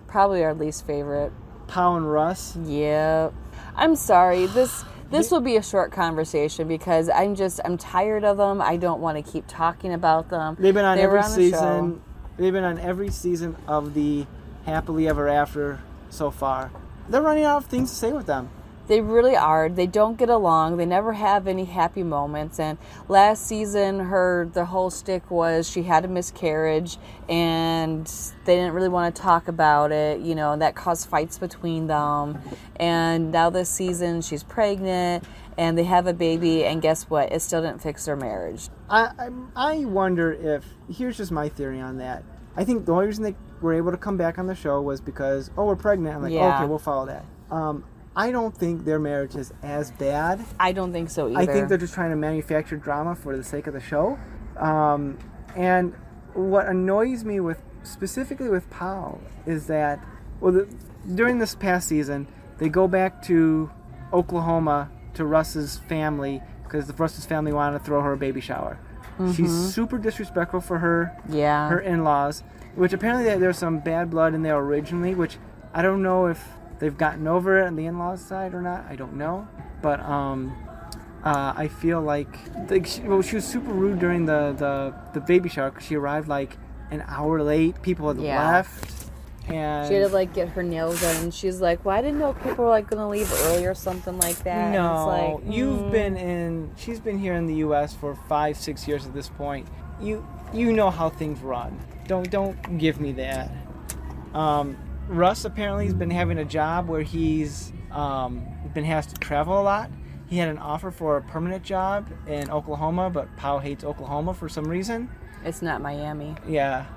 probably our least favorite. Pao and Russ. Yep. I'm sorry. This will be a short conversation because I'm tired of them. I don't want to keep talking about them. They've been on every season. They've been on every season of the Happily Ever After so far. They're running out of things to say with them. They really are. They don't get along. They never have any happy moments. And last season, the whole shtick was she had a miscarriage, and they didn't really want to talk about it, you know, and that caused fights between them. And now this season, she's pregnant, and they have a baby, and guess what? It still didn't fix their marriage. I wonder if, here's just my theory on that. I think the only reason they were able to come back on the show was because, we're pregnant. I'm like, okay, we'll follow that. I don't think their marriage is as bad. I don't think so either. I think they're just trying to manufacture drama for the sake of the show. And what annoys me specifically with Pao is that, during this past season, they go back to Oklahoma to Russ's family because Russ's family wanted to throw her a baby shower. Mm-hmm. She's super disrespectful for her in-laws, which apparently there's some bad blood in there originally, which I don't know if they've gotten over it on the in-laws side or not. I don't know. But I feel like she was super rude during the baby shower because she arrived like an hour late. People had left. And she had to get her nails done. And she's like, well, I didn't know people were going to leave early or something like that. No, and it's like, she's been here in the U.S. for 5-6 years at this point. You know how things run. Don't give me that. Russ apparently has been having a job where he's has to travel a lot. He had an offer for a permanent job in Oklahoma, but Pao hates Oklahoma for some reason. It's not Miami. Yeah.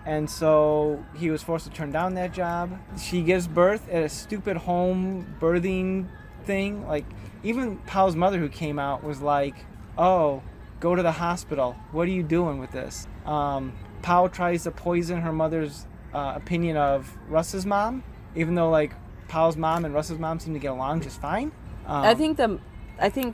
And so he was forced to turn down that job. She gives birth at a stupid home birthing thing. Like, even Pao's mother, who came out, was like, oh, go to the hospital. What are you doing with this? Pao tries to poison her mother's opinion of Russ's mom, even though Pao's mom and Russ's mom seem to get along just fine. I think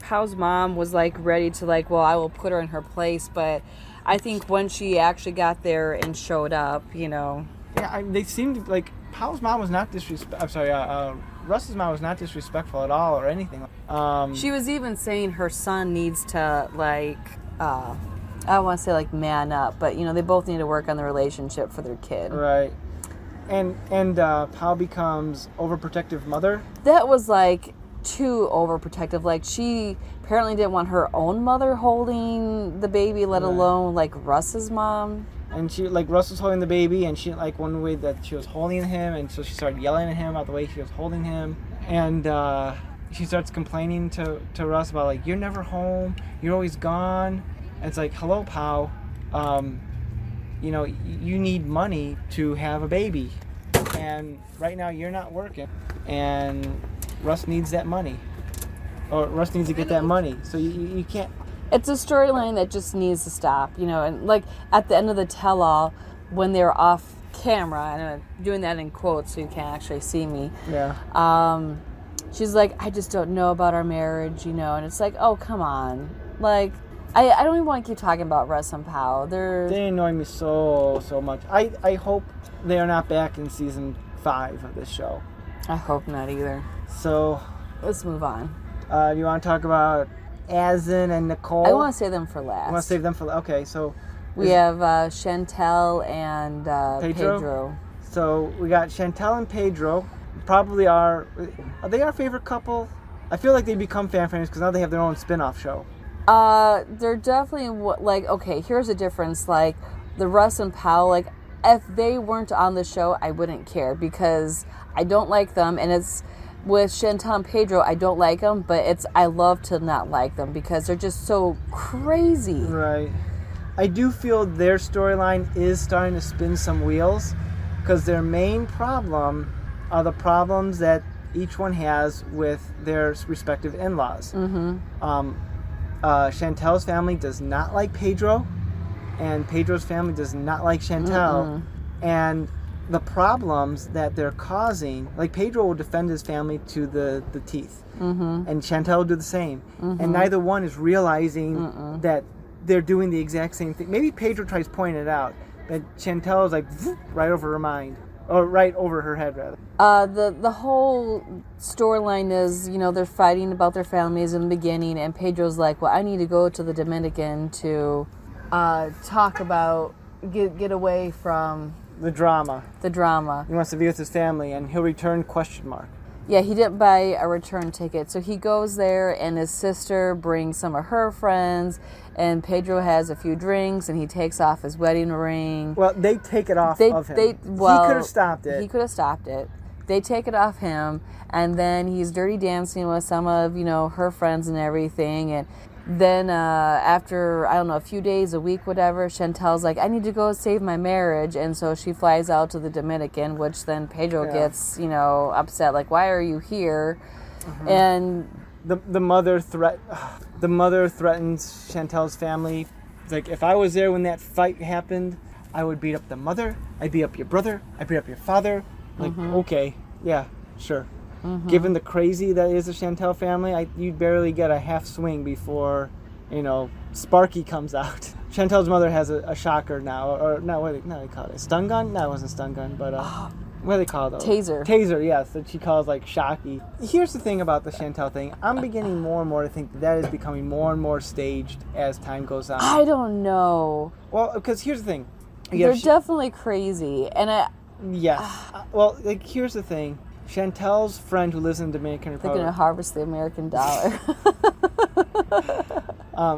Pao's mom was ready to well, I will put her in her place, but I think when she actually got there and showed up, you know. Yeah, they seemed Pao's mom was not Russ's mom was not disrespectful at all or anything. She was even saying her son needs to I don't want to say man up, but they both need to work on the relationship for their kid. Right. And Pao becomes overprotective mother. That was too overprotective. She apparently didn't want her own mother holding the baby, let alone Russ's mom. And she Russ was holding the baby, and she didn't one way that she was holding him, and so she started yelling at him about the way she was holding him. And she starts complaining to Russ about you're never home, you're always gone. And it's hello, Pao. You need money to have a baby, and right now you're not working, and Russ needs that money, or Russ needs to get that money. So you can't. It's a storyline that just needs to stop, and at the end of the tell-all, when they're off camera, and I'm doing that in quotes so you can't actually see me. Yeah. she's like, I just don't know about our marriage, and it's like, oh, come on. Like, I don't even want to keep talking about Russ and Pow. They annoy me so much. I hope they are not back in season 5 of this show. I hope not either. So let's move on. Do you want to talk about Asin and Nicole? I want to save them for last. You want to save them for okay, so we have Chantel and Pedro. So we got Chantel and Pedro. Probably are they our favorite couple? I feel like they become fan favorites because now they have their own spin-off show. They're definitely like, okay, here's a difference. Like the Russ and Powell, like if they weren't on the show, I wouldn't care because I don't like them. And it's with Chantel and Pedro, I don't like them, but I love to not like them because they're just so crazy. Right. I do feel their storyline is starting to spin some wheels because their main problem are the problems that each one has with their respective in-laws. Mm-hmm. Chantel's family does not like Pedro, and Pedro's family does not like Chantel. And the problems that they're causing, like Pedro will defend his family to the teeth, and Chantel will do the same. And neither one is realizing that they're doing the exact same thing. Maybe Pedro tries pointing it out, but Chantel is like right over her mind. Or right over her head, rather. The whole storyline is, they're fighting about their families in the beginning, and Pedro's like, well, I need to go to the Dominican to talk about, get away from... The drama. He wants to be with his family, and he'll return, ? Yeah, he didn't buy a return ticket, so he goes there, and his sister brings some of her friends, and Pedro has a few drinks, and he takes off his wedding ring. Well, they take it off of him. He could have stopped it. They take it off him, and then he's dirty dancing with some of, her friends and everything, and then after, I don't know, a few days, a week, whatever, Chantel's like, I need to go save my marriage. And so she flies out to the Dominican, which then Pedro gets, upset. Like, why are you here? And the mother threatens Chantel's family. It's like, if I was there when that fight happened, I would beat up the mother. I'd beat up your brother. I'd beat up your father. Like, okay, yeah, sure. Given the crazy that is the Chantel family, you'd barely get a half swing before, Sparky comes out. Chantel's mother has a shocker now, or not what do they call it? A stun gun? No, it wasn't a stun gun, but what do they call those? Taser. Taser, yes, that she calls like Shocky. Here's the thing about the Chantel thing. I'm beginning more and more to think that is becoming more and more staged as time goes on. I don't know. Well, because here's the thing. They're definitely crazy, and yes. Well, like here's the thing. Chantel's friend who lives in the Dominican Republic. They're going to harvest the American dollar.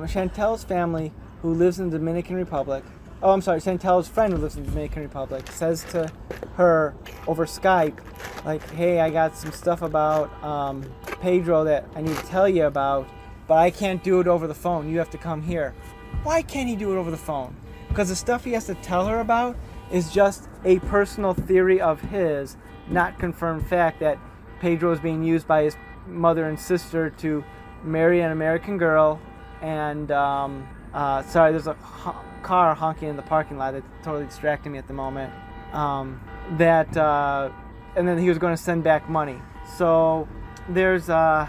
Chantel's family who lives in the Dominican Republic. Oh, I'm sorry. Chantel's friend who lives in the Dominican Republic says to her over Skype, like, hey, I got some stuff about Pedro that I need to tell you about, but I can't do it over the phone. You have to come here. Why can't he do it over the phone? Because the stuff he has to tell her about is just a personal theory of his, not confirmed fact that Pedro is being used by his mother and sister to marry an American girl. And sorry, there's a car honking in the parking lot that's totally distracting me at the moment. And then he was going to send back money. So there's and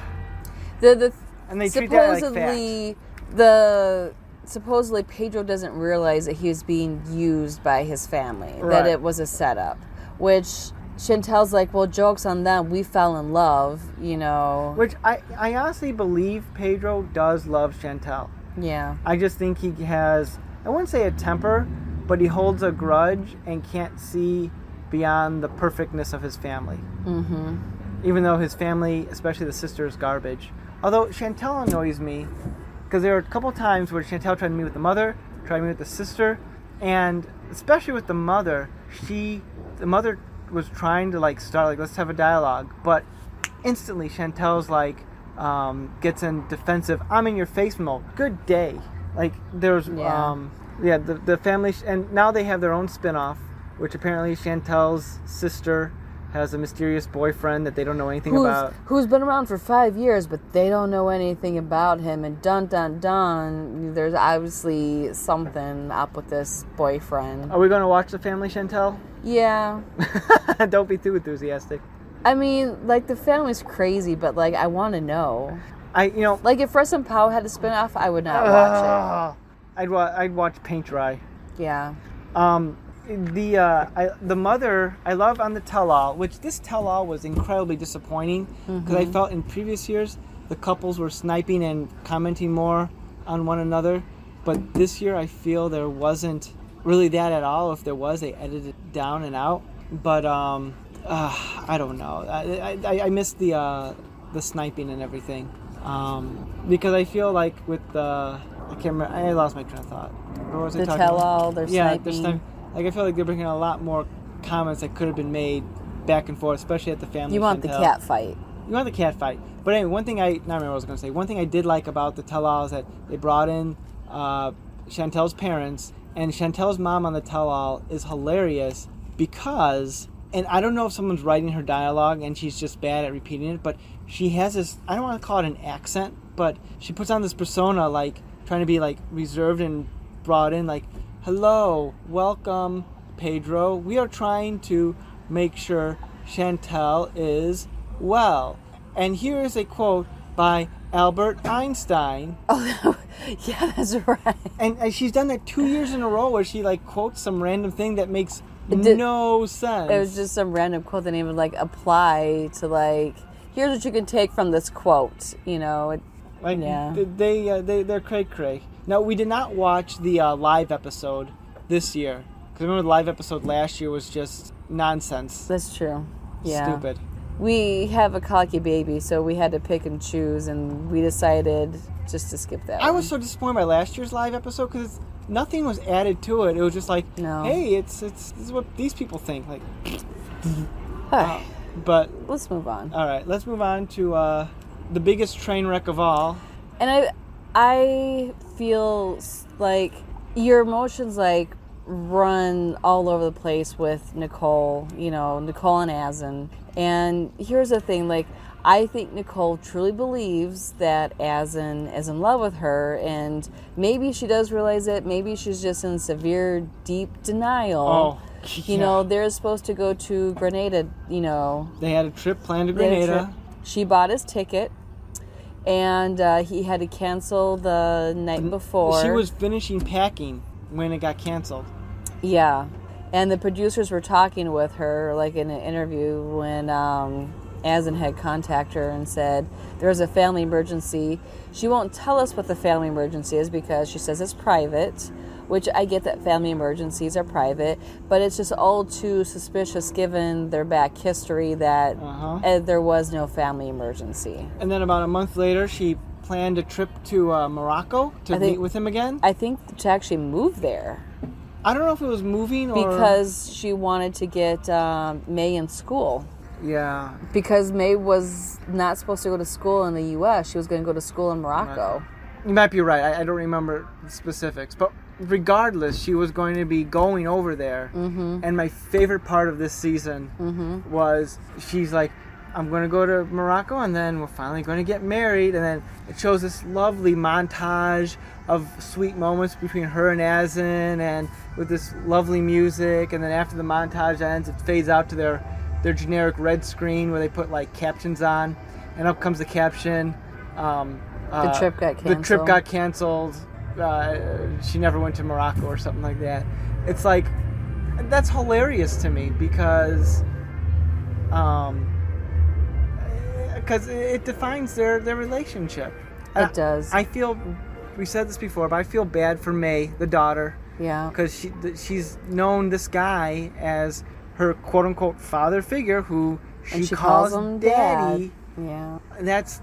they treat that like fact. Supposedly Pedro doesn't realize that he was being used by his family, right. That it was a setup, which Chantel's like, well, joke's on them, we fell in love, Which I honestly believe Pedro does love Chantel. Yeah. I just think he has, I wouldn't say a temper, but he holds a grudge and can't see beyond the perfectness of his family. Mm-hmm. Even though his family, especially the sister, is garbage. Although Chantel annoys me, because there were a couple times where Chantel tried to meet with the mother, tried to meet with the sister, and especially with the mother, the mother was trying to let's have a dialogue, but instantly Chantel's gets in defensive, I'm in your face mode. Good day. Like there's the family, and now they have their own spin-off, which apparently Chantel's sister has a mysterious boyfriend that they don't know anything about. Who's been around for 5 years, but they don't know anything about him. And dun, dun, dun, there's obviously something up with this boyfriend. Are we going to watch the Family Chantel? Yeah. Don't be too enthusiastic. I mean, like, the family's crazy, but, like, I want to know. Like, if Russ and Pow had a spinoff, I would not watch it. I'd watch paint dry. Yeah. The mother I love on the tell-all, which this tell-all was incredibly disappointing because I felt in previous years the couples were sniping and commenting more on one another, but this year I feel there wasn't really that at all. If there was, they edited it down and out. But I don't know. I missed the sniping and everything because I feel like with the I can't remember. I lost my train of thought. What was I talking tell-all, about? they're sniping. Like, I feel like they're bringing a lot more comments that could have been made back and forth, especially at the Family Chantel. You want the cat fight. You want the cat fight. But anyway, not remember what I was going to say. One thing I did like about the tell-all is that they brought in Chantel's parents, and Chantel's mom on the tell-all is hilarious because, and I don't know if someone's writing her dialogue and she's just bad at repeating it, but she has this, I don't want to call it an accent, but she puts on this persona, like, trying to be, like, reserved and brought in, like, hello, welcome, Pedro. We are trying to make sure Chantel is well. And here is a quote by Albert Einstein. Oh, yeah, that's right. And she's done that 2 years in a row where she, like, quotes some random thing that makes no sense. It was just some random quote that didn't even, like, apply to, like, here's what you can take from this quote, you know. Yeah. They're cray-cray. Now, we did not watch the live episode this year. Because remember the live episode last year was just nonsense. That's true. Yeah. Stupid. We have a colicky baby, so we had to pick and choose, and we decided just to skip that I was so disappointed by last year's live episode because nothing was added to it. It was just like, hey, this is what these people think. Like, but let's move on. All right, let's move on to the biggest train wreck of all. And I feel like your emotions, like, run all over the place with Nicole, Nicole and Asin. And here's the thing, like, I think Nicole truly believes that Asin is in love with her, and maybe she does realize it. Maybe she's just in severe, deep denial. Oh, yeah. They're supposed to go to Grenada, They had a trip planned to Grenada. She bought his ticket. And he had to cancel the night before. She was finishing packing when it got canceled. Yeah. And the producers were talking with her, like, in an interview when Asin had contacted her and said, there's a family emergency. She won't tell us what the family emergency is because she says it's private, which I get that family emergencies are private, but it's just all too suspicious given their back history that there was no family emergency. And then about a month later, she planned a trip to Morocco to meet with him again? I think to actually move there. I don't know if it was moving or... Because she wanted to get May in school. Yeah. Because May was not supposed to go to school in the U.S. She was going to go to school in Morocco. You might be right. I don't remember the specifics. But regardless, she was going to be going over there. Mm-hmm. And my favorite part of this season was she's like, I'm going to go to Morocco and then we're finally going to get married. And then it shows this lovely montage of sweet moments between her and Asin and with this lovely music. And then after the montage ends, it fades out to their generic red screen where they put, like, captions on. And up comes the caption. The trip got canceled. The trip got canceled. She never went to Morocco or something like that. It's like, that's hilarious to me because it defines their relationship. It does. I feel, we said this before, but I feel bad for May, the daughter. Yeah. Because she's known this guy as her quote-unquote father figure who she calls him daddy. Yeah. That's...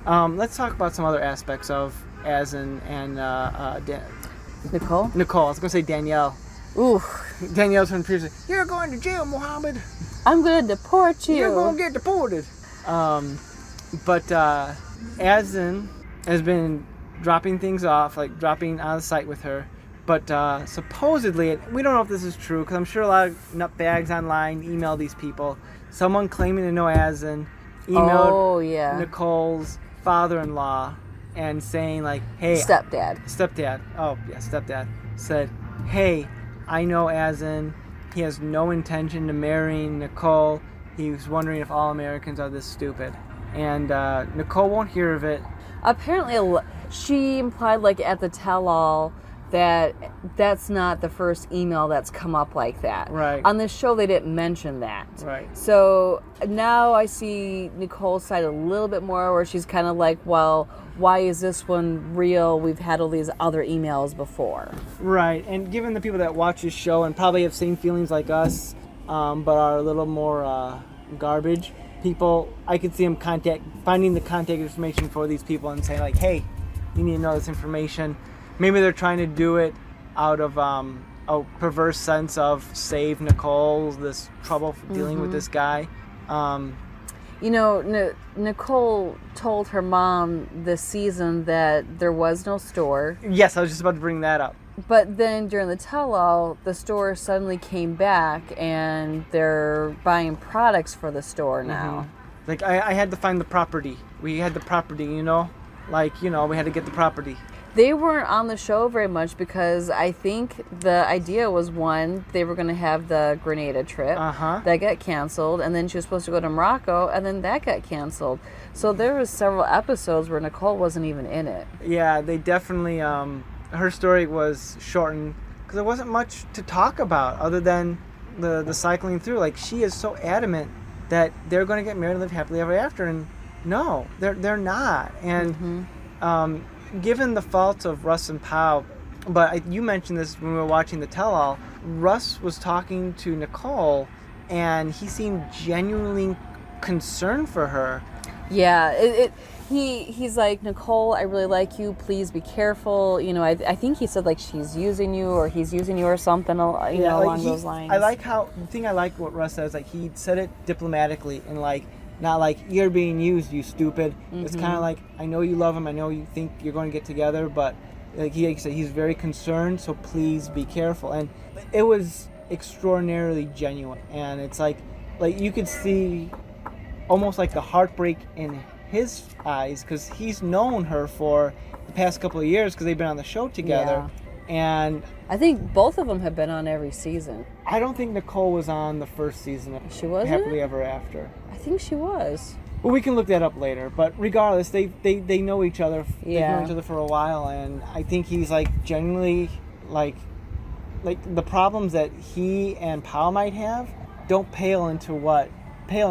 let's talk about some other aspects of Asin and Nicole? Nicole. I was going to say Danielle. Ooh. Danielle's from previously. You're going to jail, Mohammed. I'm going to deport you. You're going to get deported. But Asin has been dropping things off, like dropping out of sight with her. But supposedly, we don't know if this is true, because I'm sure a lot of nutbags online email these people. Someone claiming to know Asin emailed Nicole's father-in-law and saying, like, hey... Stepdad. Oh, yeah, stepdad. Said, hey, I know Asin. He has no intention to marrying Nicole. he was wondering if all Americans are this stupid. And Nicole won't hear of it. Apparently, she implied, like, at the tell-all that that's not the first email that's come up like that. Right. On this show, they didn't mention that. Right. So now I see Nicole's side a little bit more, where she's kind of like, well, why is this one real? We've had all these other emails before. Right. And given the people that watch this show and probably have same feelings like us, but are a little more garbage people, I could see them finding the contact information for these people and saying, like, hey, you need to know this information. Maybe they're trying to do it out of a perverse sense of save Nicole this trouble for dealing with this guy. You know, Nicole told her mom this season that there was no store. Yes, I was just about to bring that up. But then during the tell-all, the store suddenly came back and they're buying products for the store now. Like, I had to find the property. We had the property, you know? Like, you know, we had to get the property. They weren't on the show very much because I think the idea was, one, they were going to have the Grenada trip. That got canceled, and then she was supposed to go to Morocco, and then that got canceled. So there was several episodes where Nicole wasn't even in it. Yeah, they definitely, her story was shortened because there wasn't much to talk about other than the cycling through. Like, she is so adamant that they're going to get married and live happily ever after, and no, they're not. And given the faults of Russ and Pau, but you mentioned this when we were watching the tell-all, Russ was talking to Nicole, and he seemed genuinely concerned for her. Yeah, he's like, Nicole, I really like you. Please be careful. You know, I think he said, like, she's using you or he's using you or something, you know, along those lines. I like the thing I like what Russ says, like, he said it diplomatically and, like, not like, you're being used, you stupid. It's kind of like, I know you love him, I know you think you're going to get together, but like he said, he's very concerned, so please be careful. And it was extraordinarily genuine. And it's like you could see almost like the heartbreak in his eyes, because he's known her for the past couple of years because they've been on the show together. And I think both of them have been on every season. I don't think Nicole was on the first season of She wasn't? Happily Ever After. I think she was. Well, we can look that up later. But regardless, they know each other. They've known each other for a while, and I think he's like genuinely like the problems that he and Pau might have don't pale in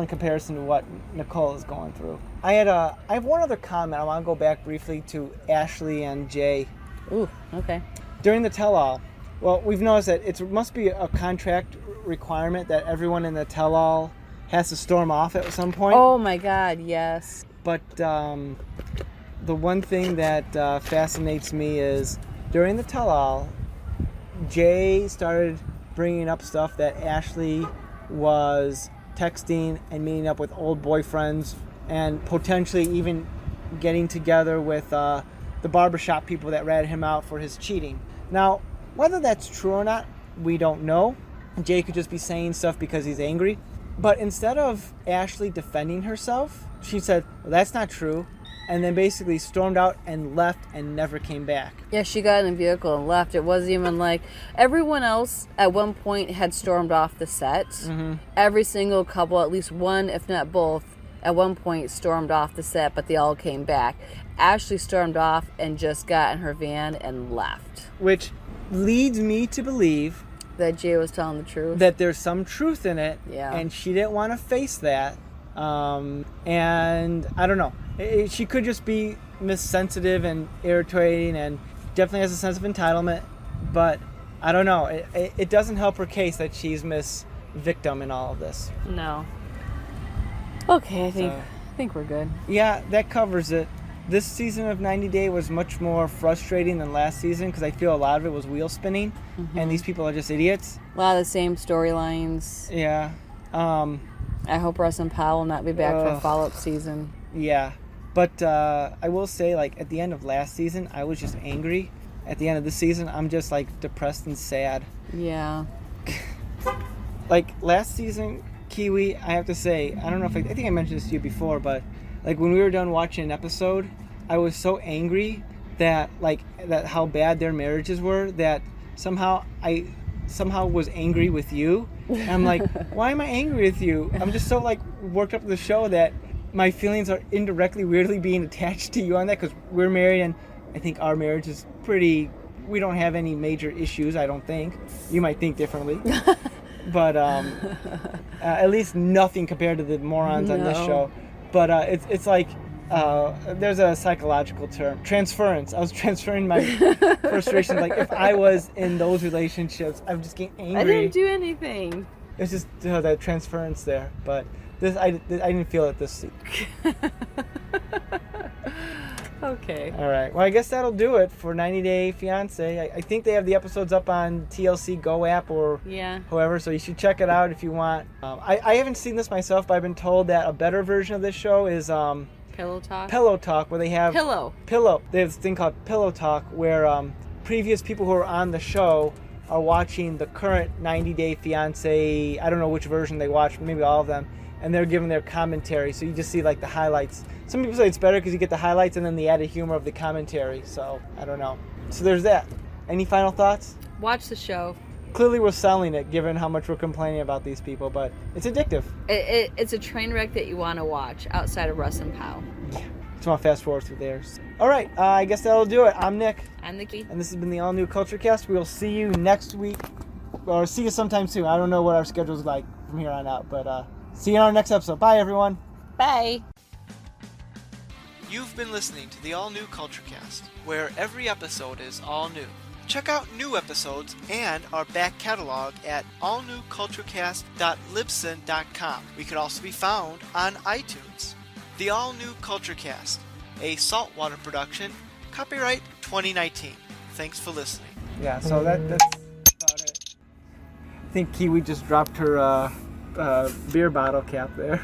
comparison to what Nicole is going through. I have one other comment. I want to go back briefly to Ashley and Jay. Ooh, okay. During the tell-all, well, we've noticed that it must be a contract requirement that everyone in the tell-all has to storm off at some point. Oh my God, yes. But the one thing that fascinates me is during the tell-all, Jay started bringing up stuff that Ashley was texting and meeting up with old boyfriends and potentially even getting together with the barbershop people that ratted him out for his cheating. Now, whether that's true or not, we don't know. Jay could just be saying stuff because he's angry. But instead of Ashley defending herself, she said, well, that's not true, and then basically stormed out and left and never came back. Yeah, she got in a vehicle and left. It wasn't even like everyone else at one point had stormed off the set. Every single couple, at least one, if not both, at one point stormed off the set, but they all came back. Ashley stormed off and just got in her van and left. Which leads me to believe that Jay was telling the truth. That there's some truth in it. Yeah. And she didn't want to face that. And I don't know. She could just be missensitive and irritating and definitely has a sense of entitlement. But I don't know. It doesn't help her case that she's Miss Victim in all of this. No. Okay, I think we're good. Yeah, that covers it. This season of 90 Day was much more frustrating than last season because I feel a lot of it was wheel spinning, and these people are just idiots. A lot of the same storylines. Yeah. I hope Russ and Pau will not be back for a follow-up season. Yeah. But I will say, like, at the end of last season, I was just angry. At the end of this season, I'm just, like, depressed and sad. Yeah. Like, last season, Kiwi, I have to say, I don't know if I think I mentioned this to you before, but like when we were done watching an episode, I was so angry that how bad their marriages were that somehow I somehow was angry with you. And I'm like, why am I angry with you? I'm just so like worked up to the show that my feelings are indirectly, weirdly being attached to you on that because we're married and I think our marriage is pretty, we don't have any major issues, I don't think. You might think differently. But at least nothing compared to the morons on this show. But it's like, there's a psychological term, transference. I was transferring my frustrations. Like if I was in those relationships, I'm just getting angry. I didn't do anything. It's just that transference there. But this, I didn't feel it this season. Okay. All right. Well, I guess that'll do it for 90 Day Fiance. I think they have the episodes up on TLC Go app or whoever, so you should check it out if you want. I haven't seen this myself, but I've been told that a better version of this show is Pillow Talk. Pillow Talk, where they have Pillow. They have this thing called Pillow Talk, where previous people who are on the show are watching the current 90 Day Fiance. I don't know which version they watch, maybe all of them, and they're giving their commentary. So you just see like the highlights. Some people say it's better because you get the highlights and then the added humor of the commentary. So I don't know. So there's that. Any final thoughts? Watch the show. Clearly we're selling it, given how much we're complaining about these people, but it's addictive. It's a train wreck that you want to watch outside of Russ and Pow. Yeah. Just want to fast forward through theirs. All right, I guess that'll do it. I'm Nick. I'm Nikki. And this has been the All New Culture Cast. We'll see you next week, or see you sometime soon. I don't know what our schedule's like from here on out, but see you in our next episode. Bye, everyone. Bye. You've been listening to the All New Culture Cast, where every episode is all new. Check out new episodes and our back catalog at allnewculturecast.libsyn.com. We could also be found on iTunes. The All New Culture Cast, a saltwater production, copyright 2019. Thanks for listening. Yeah, so that's about it. I think Kiwi just dropped her beer bottle cap there.